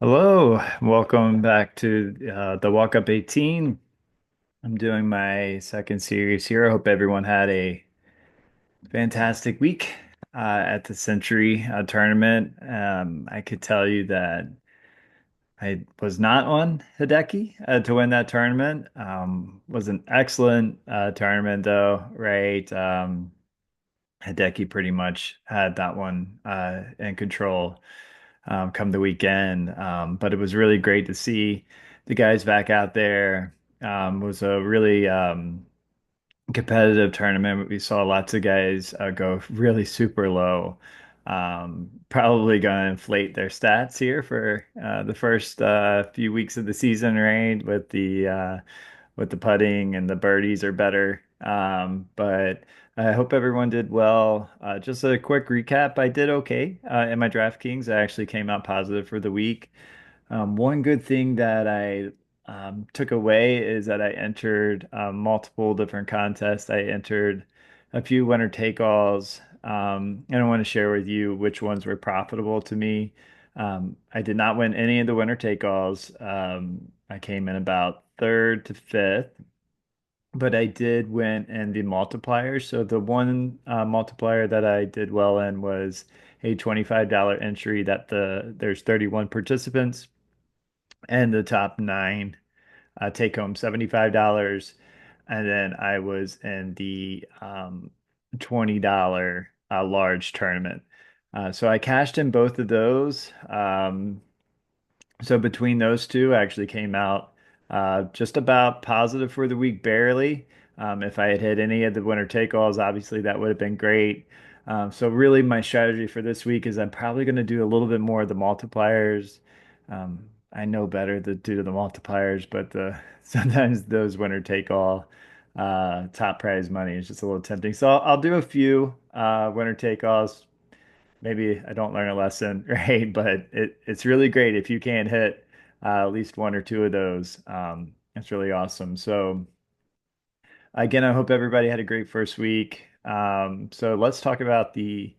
Hello, welcome back to the Walk Up 18. I'm doing my second series here. I hope everyone had a fantastic week at the Century tournament. I could tell you that I was not on Hideki to win that tournament. Was an excellent tournament though, right? Hideki pretty much had that one in control come the weekend. But it was really great to see the guys back out there. It was a really competitive tournament. We saw lots of guys go really super low. Probably going to inflate their stats here for the first few weeks of the season, right? With the putting and the birdies are better. But I hope everyone did well. Just a quick recap. I did okay in my Draftkings. I actually came out positive for the week. One good thing that I took away is that I entered multiple different contests. I entered a few winner take-alls, and I want to share with you which ones were profitable to me. I did not win any of the winner take-alls. I came in about third to fifth, but I did win in the multiplier. So the one multiplier that I did well in was a $25 entry that there's 31 participants and the top nine take home $75. And then I was in the $20 large tournament. So I cashed in both of those. So between those two, I actually came out just about positive for the week, barely. If I had hit any of the winner take-alls, obviously that would have been great. So really, my strategy for this week is I'm probably going to do a little bit more of the multipliers. I know better to do the multipliers, but sometimes those winner take-all top prize money is just a little tempting. So I'll do a few winner take-alls. Maybe I don't learn a lesson, right? But it's really great if you can hit at least one or two of those. It's really awesome. So again, I hope everybody had a great first week. So let's talk about the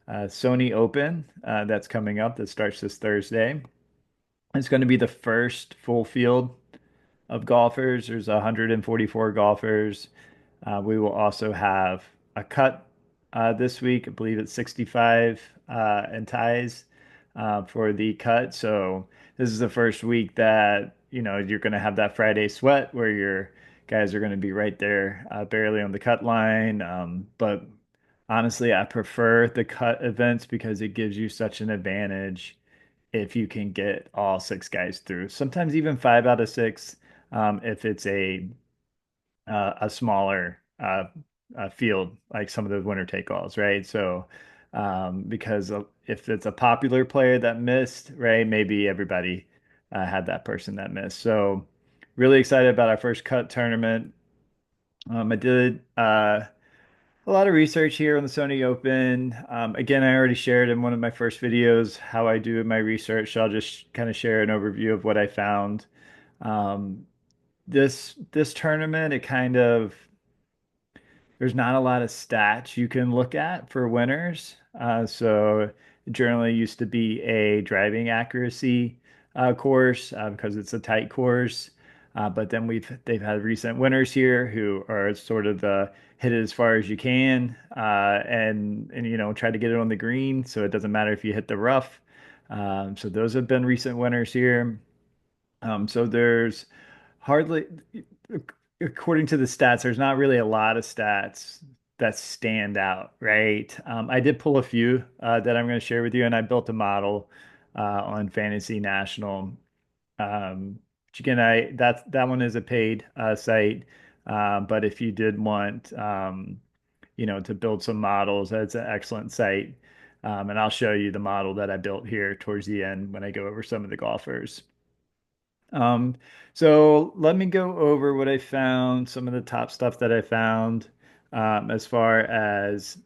Sony Open that's coming up that starts this Thursday. It's going to be the first full field of golfers. There's 144 golfers. We will also have a cut this week. I believe it's 65 and ties for the cut. So this is the first week that you're going to have that Friday sweat where your guys are going to be right there, barely on the cut line. But honestly, I prefer the cut events because it gives you such an advantage if you can get all six guys through. Sometimes even five out of six, if it's a smaller field, like some of the winner take-alls, right? So, because if it's a popular player that missed, right, maybe everybody had that person that missed. So, really excited about our first cut tournament. I did a lot of research here on the Sony Open. Again, I already shared in one of my first videos how I do my research. So I'll just kind of share an overview of what I found. Um, this tournament, it kind of there's not a lot of stats you can look at for winners. So it generally used to be a driving accuracy course because it's a tight course. But then they've had recent winners here who are sort of the hit it as far as you can and try to get it on the green so it doesn't matter if you hit the rough. So those have been recent winners here. So there's hardly, according to the stats, there's not really a lot of stats that stand out, right? I did pull a few that I'm going to share with you, and I built a model on Fantasy National. Which again, that one is a paid site, but if you did want, to build some models, that's an excellent site. And I'll show you the model that I built here towards the end when I go over some of the golfers. Um, so let me go over what I found, some of the top stuff that I found, as far as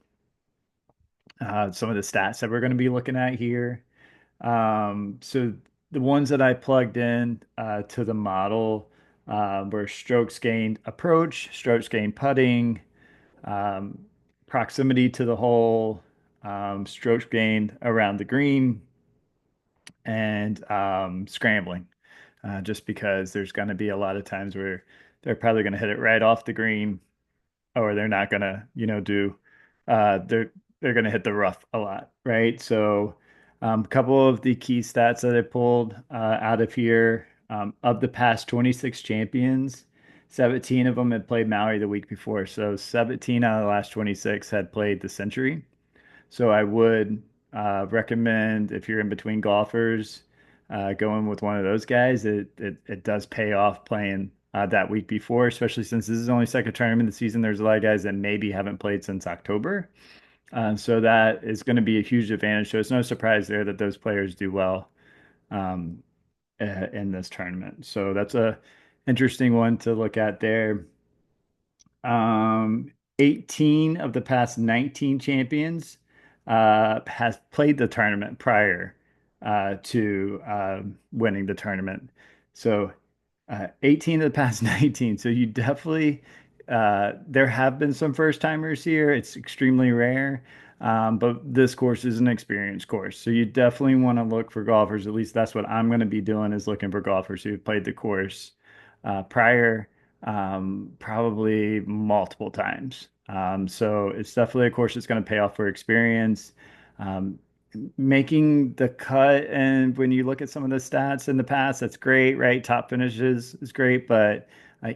some of the stats that we're going to be looking at here. So the ones that I plugged in to the model were strokes gained approach, strokes gained putting, um, proximity to the hole, strokes gained around the green, and scrambling, just because there's going to be a lot of times where they're probably going to hit it right off the green, or they're not going to, do uh, they're they're going to hit the rough a lot, right? So, a couple of the key stats that I pulled out of here, of the past 26 champions, 17 of them had played Maui the week before. So 17 out of the last 26 had played the Century. So I would recommend, if you're in between golfers, going with one of those guys. It does pay off playing that week before, especially since this is only second tournament of the season. There's a lot of guys that maybe haven't played since October. So that is going to be a huge advantage. So it's no surprise there that those players do well um, in this tournament. So that's a interesting one to look at there. Um, 18 of the past 19 champions has played the tournament prior to winning the tournament. So 18 of the past 19. So you definitely, there have been some first timers here. It's extremely rare. But this course is an experienced course. So you definitely want to look for golfers. At least that's what I'm going to be doing, is looking for golfers who've played the course prior, probably multiple times. So it's definitely a course that's going to pay off for experience. Um, Making the cut, and when you look at some of the stats in the past, that's great, right? Top finishes is great, but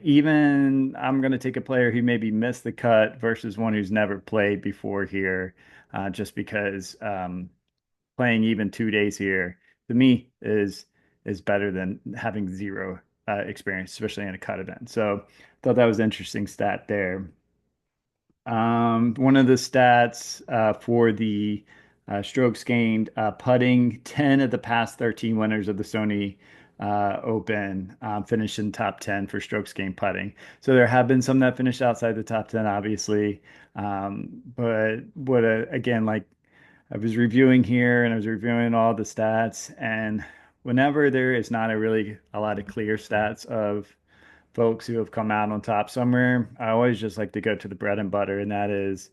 even I'm going to take a player who maybe missed the cut versus one who's never played before here, just because playing even 2 days here to me is better than having zero experience, especially in a cut event. So thought that was an interesting stat there. One of the stats for the strokes gained, putting, 10 of the past 13 winners of the Sony Open finished in top 10 for strokes gained putting. So there have been some that finished outside the top 10, obviously. But again, like, I was reviewing here and I was reviewing all the stats, and whenever there is not a lot of clear stats of folks who have come out on top somewhere, I always just like to go to the bread and butter, and that is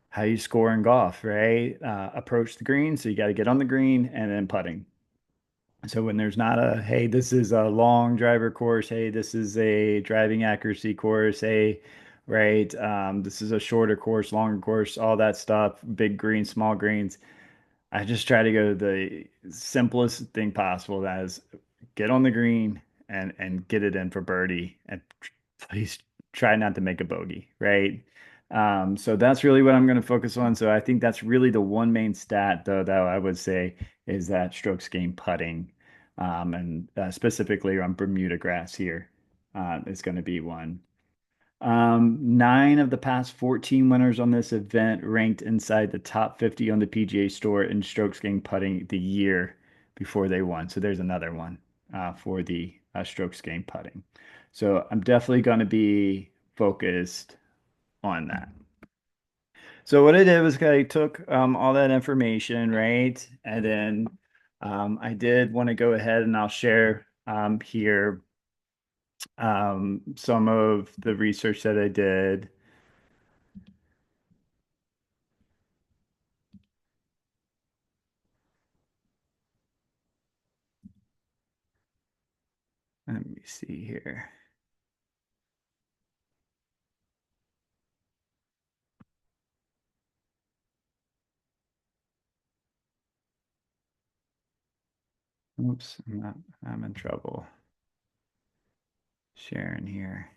how you score in golf, right? Approach the green, so you got to get on the green, and then putting. So when there's not a, hey, this is a long driver course, hey, this is a driving accuracy course, hey, right, this is a shorter course, longer course, all that stuff, big greens, small greens. I just try to go to the simplest thing possible. That is, get on the green and get it in for birdie, and please try not to make a bogey, right? So that's really what I'm going to focus on. So I think that's really the one main stat, though, that I would say is that strokes gained putting, and specifically on Bermuda grass here, is going to be one. 9 of the past 14 winners on this event ranked inside the top 50 on the PGA Store in strokes gained putting the year before they won. So there's another one for the strokes gained putting. So I'm definitely going to be focused on that. So what I did was I took all that information, right? And then I did want to go ahead and I'll share here some of the research that I did. Let me see here. Oops, I'm in trouble sharing here.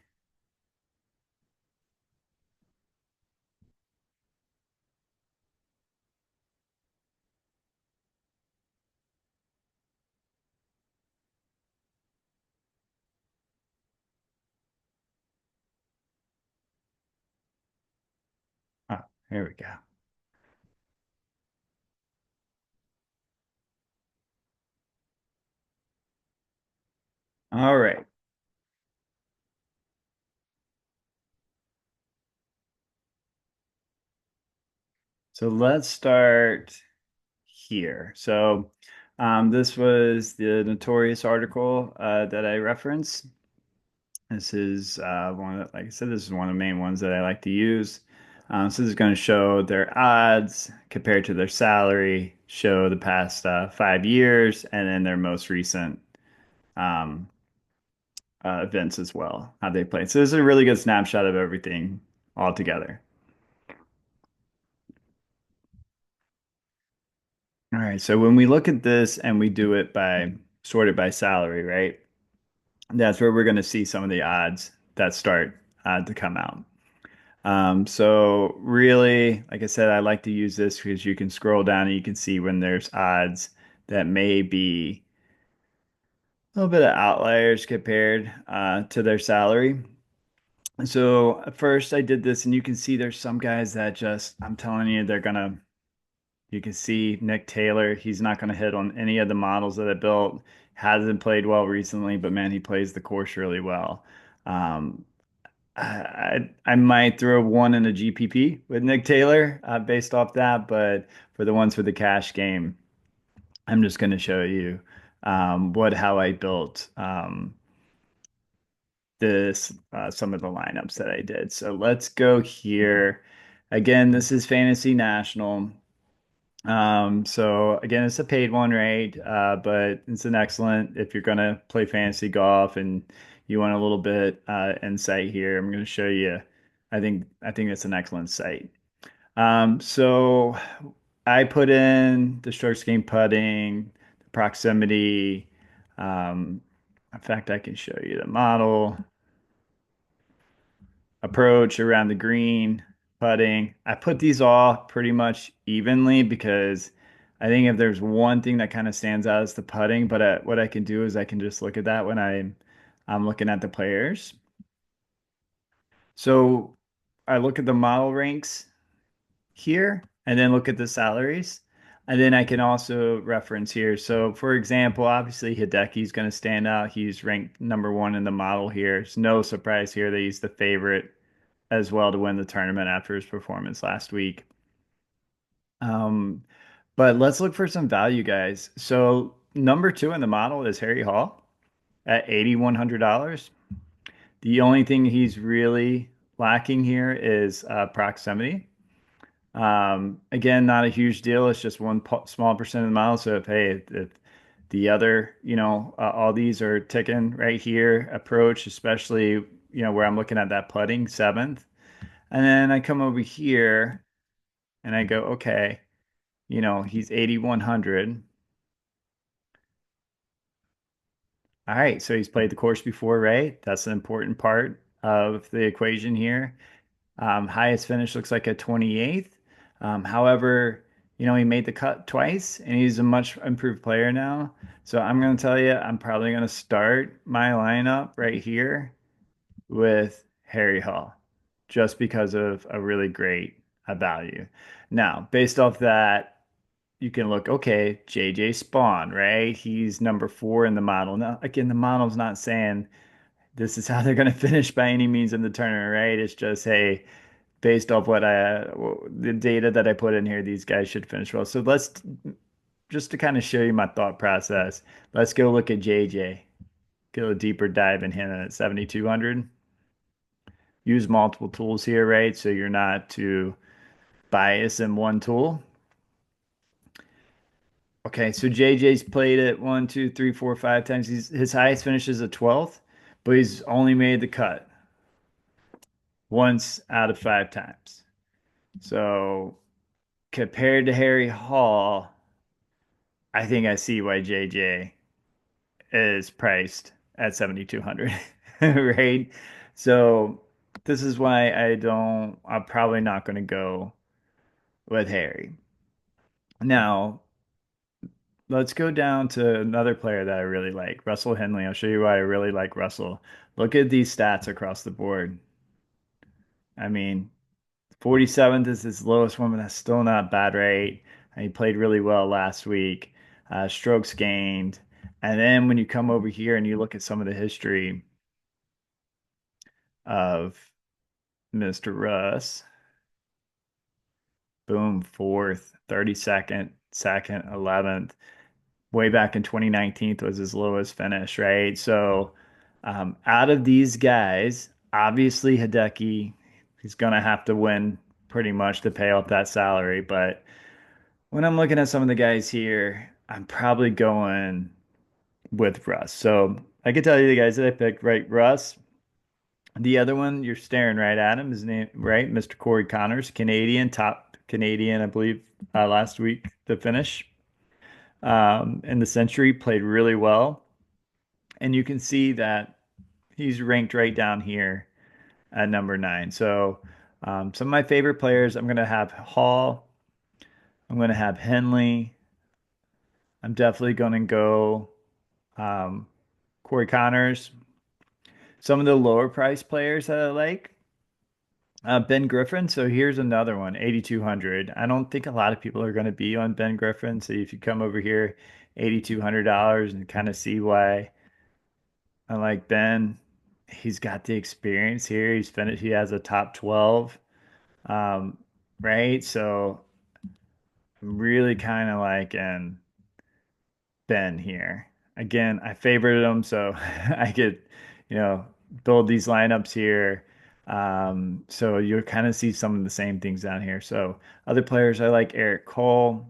Oh, here we go. All right. So let's start here. So this was the notorious article that I referenced. This is one of, like I said, this is one of the main ones that I like to use. So this is going to show their odds compared to their salary, show the past 5 years, and then their most recent um, events as well, how they played. So this is a really good snapshot of everything all together. All right, so when we look at this and we do it by sorted by salary, right? That's where we're going to see some of the odds that start to come out. So really, like I said, I like to use this because you can scroll down and you can see when there's odds that may be a little bit of outliers compared to their salary. So at first I did this and you can see there's some guys that just, I'm telling you, you can see Nick Taylor, he's not gonna hit on any of the models that I built. Hasn't played well recently, but man, he plays the course really well. Um, I might throw one in a GPP with Nick Taylor based off that, but for the ones for the cash game, I'm just going to show you what how I built this some of the lineups that I did. So let's go here. Again, this is Fantasy National. So again, it's a paid one, right? But it's an excellent if you're gonna play fantasy golf and you want a little bit insight here. I'm gonna show you. I think it's an excellent site. So I put in the strokes gained putting, the proximity. Um, in fact, I can show you the model approach around the green, putting. I put these all pretty much evenly because I think if there's one thing that kind of stands out is the putting. But what I can do is I can just look at that when I'm looking at the players. So I look at the model ranks here and then look at the salaries. And then I can also reference here. So for example, obviously Hideki's going to stand out. He's ranked number one in the model here. It's no surprise here that he's the favorite as well to win the tournament after his performance last week. Um, but let's look for some value, guys. So number two in the model is Harry Hall at $8,100. The only thing he's really lacking here is proximity. Again, not a huge deal. It's just one small percent of the model. So if the other, all these are ticking right here, approach, especially, where I'm looking at that putting seventh. And then I come over here and I go, okay, he's 8,100. All right, so he's played the course before, right? That's an important part of the equation here. Highest finish looks like a 28th. However, he made the cut twice and he's a much improved player now. So I'm going to tell you, I'm probably going to start my lineup right here with Harry Hall just because of a really great value. Now, based off that, you can look, okay, JJ Spawn, right? He's number four in the model. Now, again, the model's not saying this is how they're going to finish by any means in the tournament, right? It's just, hey, based off the data that I put in here, these guys should finish well. So let's just to kind of show you my thought process. Let's go look at JJ. Go a deeper dive in him at 7,200. Use multiple tools here, right? So you're not too biased in one tool. Okay, so JJ's played it one, two, three, four, 5 times. His highest finish is a 12th, but he's only made the cut once out of 5 times. So compared to Harry Hall, I think I see why JJ is priced at 7,200, right? So this is why I'm probably not going to go with Harry. Now, let's go down to another player that I really like, Russell Henley. I'll show you why I really like Russell. Look at these stats across the board. I mean, 47th is his lowest one, but that's still not bad, right? And he played really well last week. Strokes gained. And then when you come over here and you look at some of the history of Mr. Russ, boom, fourth, 32nd, second, 11th. Way back in 2019 was his lowest finish, right? So out of these guys, obviously Hideki, he's going to have to win pretty much to pay off that salary. But when I'm looking at some of the guys here, I'm probably going with Russ. So I can tell you the guys that I picked, right? Russ. The other one, you're staring right at him, his name, right? Mr. Corey Connors, Canadian, top Canadian, I believe, last week to finish in the Century, played really well. And you can see that he's ranked right down here at number nine. So some of my favorite players, I'm going to have Hall. I'm going to have Henley. I'm definitely going to go um, Corey Connors. Some of the lower price players that I like, Ben Griffin. So here's another one, 8,200. I don't think a lot of people are going to be on Ben Griffin. So if you come over here, $8,200 and kind of see why I like Ben, he's got the experience here. He's finished, he has a top 12. Um, right? So I'm really kind of liking Ben here. Again, I favored him, so I could, build these lineups here. So you'll kind of see some of the same things down here. So other players I like Eric Cole.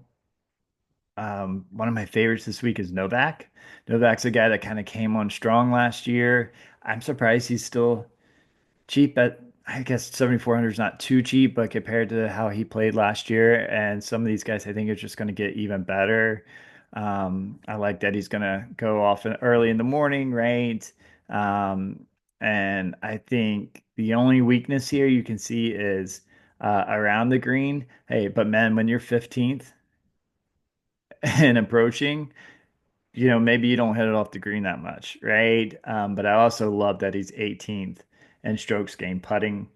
One of my favorites this week is Novak. Novak's a guy that kind of came on strong last year. I'm surprised he's still cheap at, I guess 7,400 is not too cheap, but compared to how he played last year, and some of these guys, I think are just going to get even better. I like that he's going to go off early in the morning, right? Um, and I think the only weakness here you can see is around the green. Hey, but man, when you're 15th and approaching, maybe you don't hit it off the green that much, right? But I also love that he's 18th in strokes gained putting.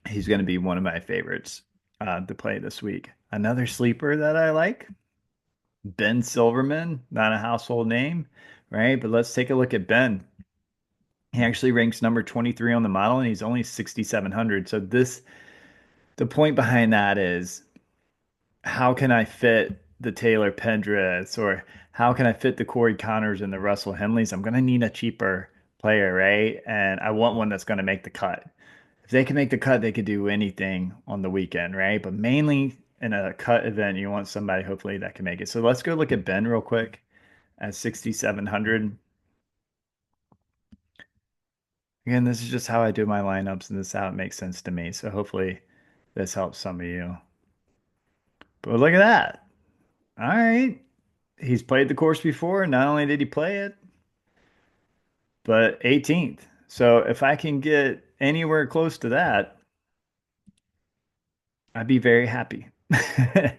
He's going to be one of my favorites to play this week. Another sleeper that I like, Ben Silverman, not a household name, right? But let's take a look at Ben. He actually ranks number 23 on the model and he's only 6,700. So the point behind that is how can I fit the Taylor Pendriths or how can I fit the Corey Connors and the Russell Henleys? I'm going to need a cheaper player, right? And I want one that's going to make the cut. If they can make the cut, they could do anything on the weekend, right? But mainly in a cut event, you want somebody hopefully that can make it. So let's go look at Ben real quick at 6,700. Again, this is just how I do my lineups, and this is how it makes sense to me. So hopefully this helps some of you. But look at that. All right. He's played the course before. Not only did he play it, but 18th. So if I can get anywhere close to that, I'd be very happy. All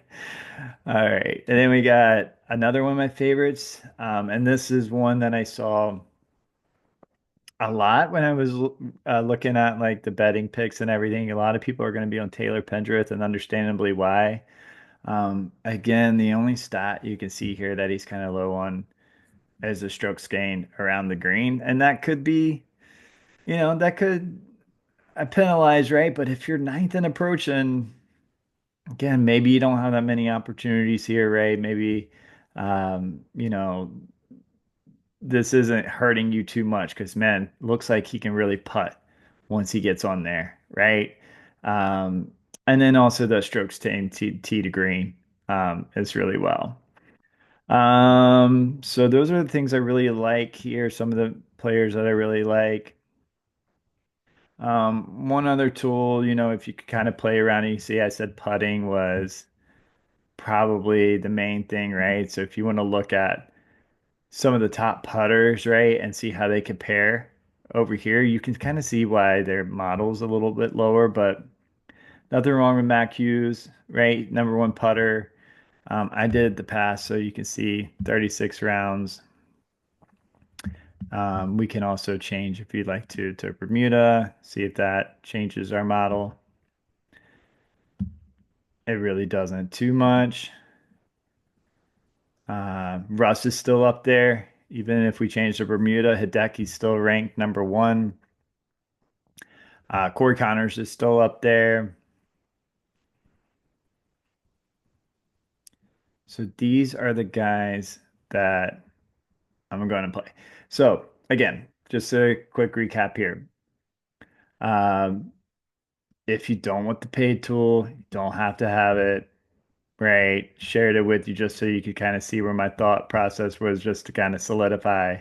right. And then we got another one of my favorites. And this is one that I saw a lot when I was looking at like the betting picks and everything. A lot of people are going to be on Taylor Pendrith, and understandably why. Again, the only stat you can see here that he's kind of low on is the strokes gained around the green. And that could be, that could penalize, right? But if you're ninth and approaching, again, maybe you don't have that many opportunities here, right? Maybe, um, you know, this isn't hurting you too much because, man, looks like he can really putt once he gets on there, right? Um, and then also the strokes to aim tee to green is really well. So those are the things I really like here. Some of the players that I really like. One other tool, if you could kind of play around, you see, I said putting was probably the main thing, right? So if you want to look at some of the top putters, right, and see how they compare over here, you can kind of see why their model's a little bit lower, but nothing wrong with Mac Hughes, right? Number one putter. I did the pass, so you can see 36 rounds. We can also change if you'd like to Bermuda, see if that changes our model. It really doesn't too much. Russ is still up there. Even if we change to Bermuda, Hideki's still ranked number one. Corey Connors is still up there. So these are the guys that I'm going to play. So again, just a quick recap here. Um, if you don't want the paid tool, you don't have to have it, right? Shared it with you just so you could kind of see where my thought process was, just to kind of solidify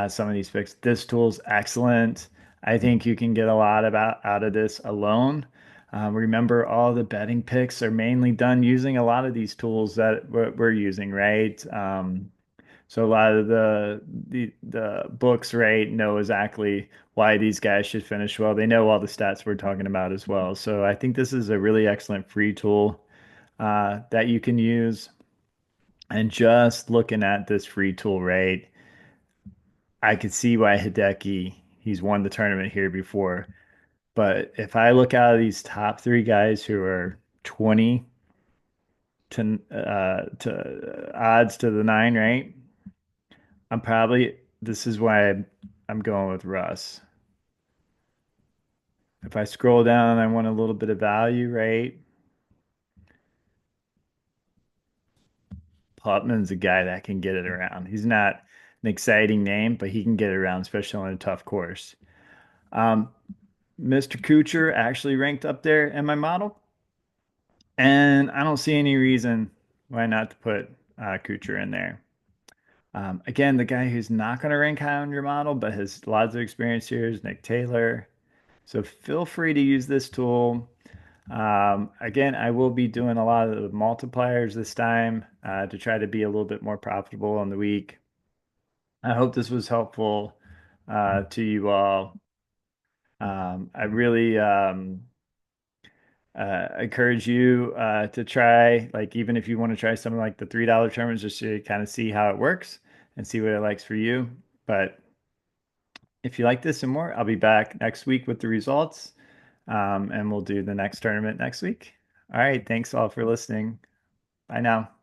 some of these picks. This tool's excellent. I think you can get a lot about out of this alone. Remember, all the betting picks are mainly done using a lot of these tools that we're using, right? So a lot of the books, right, know exactly why these guys should finish well. They know all the stats we're talking about as well. So I think this is a really excellent free tool that you can use. And just looking at this free tool, right, I could see why Hideki, he's won the tournament here before. But if I look out of these top three guys who are 20 to odds to the nine, right? I'm probably this is why I'm going with Russ. If I scroll down, I want a little bit of value, right? Putman's a guy that can get it around. He's not an exciting name, but he can get it around, especially on a tough course. Um, Mr. Kuchar actually ranked up there in my model, and I don't see any reason why not to put Kuchar in there. Again, the guy who's not going to rank high on your model, but has lots of experience here is Nick Taylor. So feel free to use this tool. Again, I will be doing a lot of the multipliers this time to try to be a little bit more profitable on the week. I hope this was helpful to you all. I really encourage you to try, like, even if you want to try something like the $3 tournaments, just to kind of see how it works and see what it likes for you. But if you like this and more, I'll be back next week with the results, and we'll do the next tournament next week. All right. Thanks all for listening. Bye now.